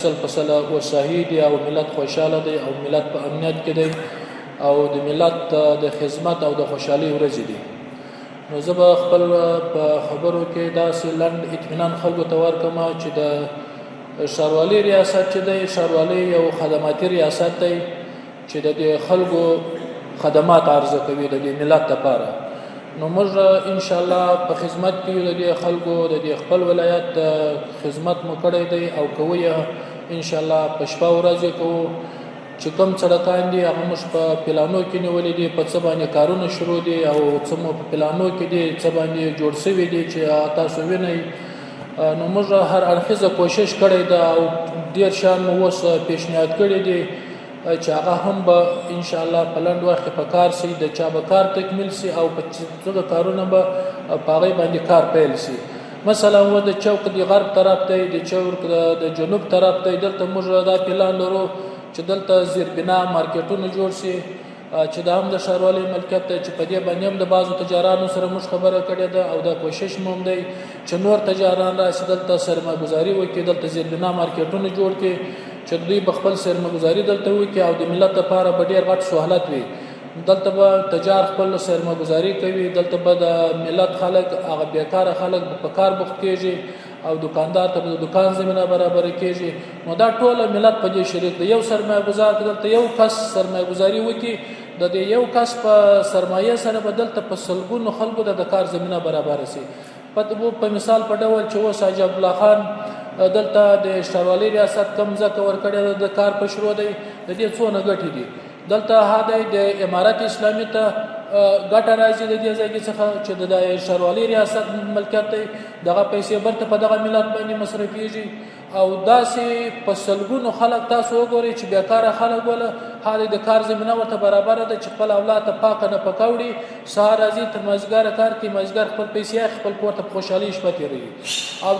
فصل او صحیح دی او ملت خوشاله دی او ملت په امنیت کې دی او د ملت د خدمت او د خوشحالي ورځ دی. نو زه به خپل په خبرو کې داسې لنډ اطمینان خلکو ته ورکړم چې د ښاروالي ریاست چې دی ښاروالي یو خدماتي ریاست دی چې د خلکو خدمات عرضه کوي د ملت لپاره. نو موږ ان شاء الله په خدمت کې د خلکو د خپل ولایت خدمت مو کړی دی او کوي ان شاء الله په شپه ورځ کوو چې کوم سړکان دي هغه موږ په پلانو کې نیولې دي په څه باندې کارونه شروع دي او څه مو په پلانو کې دي څه باندې جوړ شوي دي چې تاسو وینئ. نو موږ هر اړخیزه کوشش کړی ده او ډېر شیان مو اوس پیشنهاد کړي دي چې هغه هم به ان شاء الله په لنډ وخت کې په کار شي د چا به کار تکمیل شي او په څه کارونه به په هغې باندې کار پیل شي. مثلا و د چوک د غرب طرف دی د چوک د جنوب طرف دی دلته موږ دا پلان لرو چې دلته زیربنا مارکیټونه جوړ شي چې دا هم د ښاروالۍ ملکیت دی چې په دې باندې هم د بعضو تجارانو سره موږ خبره کړې ده او دا کوشش مو هم دی چې نور تجاران راشي دلته سرمایه‌ګذاري وکړي دلته زیربنا مارکیټونه جوړ کړي چې دوی به خپل سرمایه‌ګذاري دلته وکړي او د ملت لپاره به ډېر غټ سهولت وي. دلته به تجار خپل سرمایه‌ګذاري کوي دلته به د ملت خلک هغه بیکاره خلک په کار بوخت کېږي او دکاندار ته د دکان زمینه برابر کېږي. نو دا ټوله ملت په دې شریک دی. یو سرمایه‌ګذار دلته یو کس سرمایه‌ګذاري وکړي د دې یو کس په سرمایه سره به دلته په سلګونو خلکو د کار زمینه برابر شي. په مثال په ډول چې اوس حاجي عبدالله خان دلته د ښاروالۍ ریاست کم ځکه ورکړی د کار په شروع دی د دې څونه ګټې دي. دلته هادی د امارت اسلامي ته ګټه راځي د دې ځای څخه چې د ښاروالۍ ریاست ملکیت دی دغه پیسې برته په دغه ملت باندې مصرفېږي او داسې په سلګونو خلک تاسو وګورئ چې بیکاره خلک وله هادی د کار زمینه ورته برابره ده چې خپل اولاد ته پاکه نه پکوړي سهار راځي تر مازدیګره کار کوي مازدیګر خپل پیسې خپل کور ته په خوشحالۍ شپه تېروي. او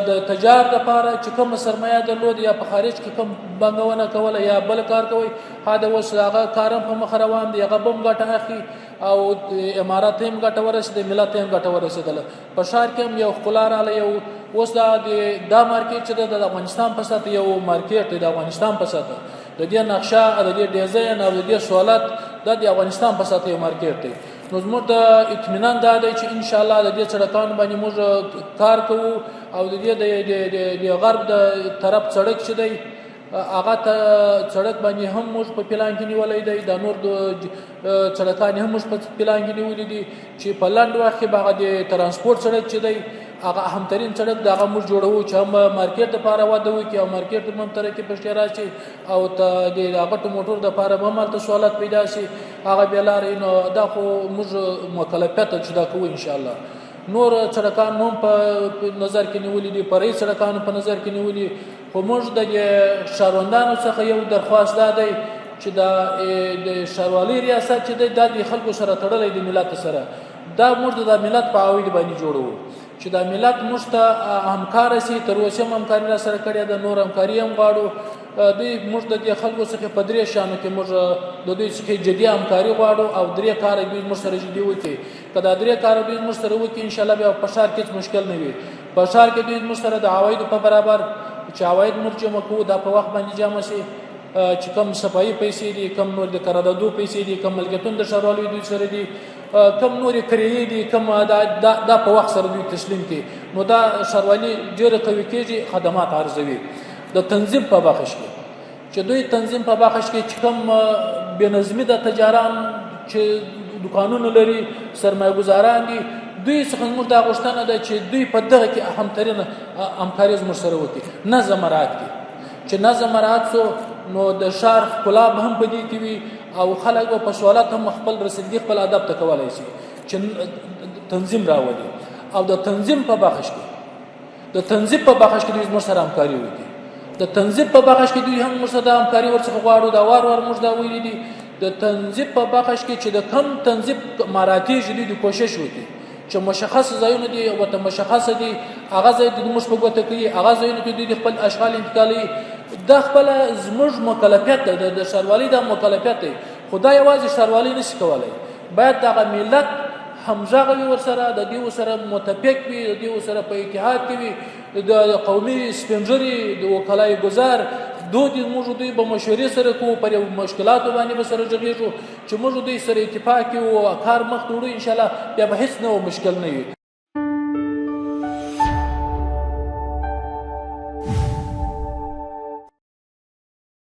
د تجار لپاره چې کومه سرمایه درلود یا په خارج کې کوم بانګونه کوله یا بل کار کوي هغه اوس هغه کار هم په مخ روان دی هغه هم ګټه اخلي او امارات هم ګټه ورسېده ملت هم ګټه ورسېدله. په ښار کې هم یو ښکلا راغله یو اوس دا مارکیټ چې د افغانستان په سطح یو مارکیټ دی د افغانستان په سطح د دې نقشه د دې ډیزاین او د دې سوالات د افغانستان په سطح یو مارکیټ دی. نو زموږ د اطمینان دا دی چې ان شاء الله د دې سړکانو باندې موږ کار کوو او د دې د غرب د طرف سړک چې دی هغه ته سړک باندې هم موږ په پلان کې نیولې دی د نور د سړکان هم موږ په پلان کې نیولې دي چې په لنډ وخت کې به هغه د ترانسپورت سړک چې دی هغه اهمترین سړک دغه موږ جوړوو چې هم مارکیټ لپاره وده وکړي او مارکیټ هم ترقي پشتې راشي او د هغه موټر لپاره هم هلته سهولت پیدا شي هغه بیا لارې. نو دا خو موږ مکلفیت چې دا کوو ان شاء الله. نور سړکان هم په نظر کې نیولي دي فرعي سړکانو په نظر کې نیولي خو موږ د ښاروندانو څخه یو درخواست دا دی چې د ښاروالۍ ریاست چې دی دا د خلکو سره تړلی د ملت سره دا موږ د ملت په عواید باندې جوړوو چې دا ملت موږ ته همکاره شي. تر اوسه هم همکاري را سره کړې ده نور همکاري هم غواړو. دوی موږ د دې خلکو څخه په درې شیانو کې موږ د دوی څخه جدي همکاري غواړو او درې کاره دوی موږ سره جدي وکړي. که دا درې کاره دوی موږ سره وکړي انشاءالله بیا په ښار کې هېڅ مشکل نه وي. په ښار کې دوی موږ سره د عوایدو په برابر چې عواید موږ جمع کوو دا په وخت باندې جمع شي چې کم صفایي پیسې دي کم نور د قراردادو پیسې دي کم ملکیتونه د ښاروالۍ دوی سره دي کم نورې کرایې دي کم دا په وخت سره دوی تسلیم کړي. نو دا ښاروالۍ ډېره قوي کېږي خدمات عرضوي. د تنظیم په بخش کې چې دوی تنظیم په بخش کې چې کم بې نظمي د تجاران چې دکانونه لري سرمایه‌ګذاران دي دوی څخه موږ دا غوښتنه ده چې دوی په دغه کې اهمترینه همکاري زموږ سره وکړي. نظم مراعات کړي چې نظم مراعات شو نو د ښار ښکلا به هم په دې کې وي او خلک به په سوالات هم خپل رسیدګي خپل ادب ته کولی شي چې تنظیم راولي. او د تنظیم په بخش کې دوی زموږ سره همکاري وکړي. د تنظیم په بخش کې دوی هم موږ سره همکاري ورڅخه غواړو دا وار موږ دا ویلي دي. د تنظیم په بخش کې چې د کم تنظیم مراتب دي د کوشش وکړي چې مشخص ځایونه دي او ته مشخص دي هغه ځای د موږ په ګوته کوي هغه ځایونه کې دوی خپل اشغال انتقالي دا خپل زموږ مکلفیت ده د ښاروالۍ د مکلفیت دی. خدای یوازې ښاروالۍ نشي کولی باید دغه ملت همغږي ورسره د دې سره متفق وي د دې سره په اتحاد کې وي د د قومي سپینږیري د وکلای ګزار موږ دوی به مشورې سره کوو، پر یو مشکلاتو باندې به سره غږېږو چې موږ دوی سره اتفاق کوو او کار مخ ته وړو، انشاءالله بیا به هېڅ نه مشکل نه وي.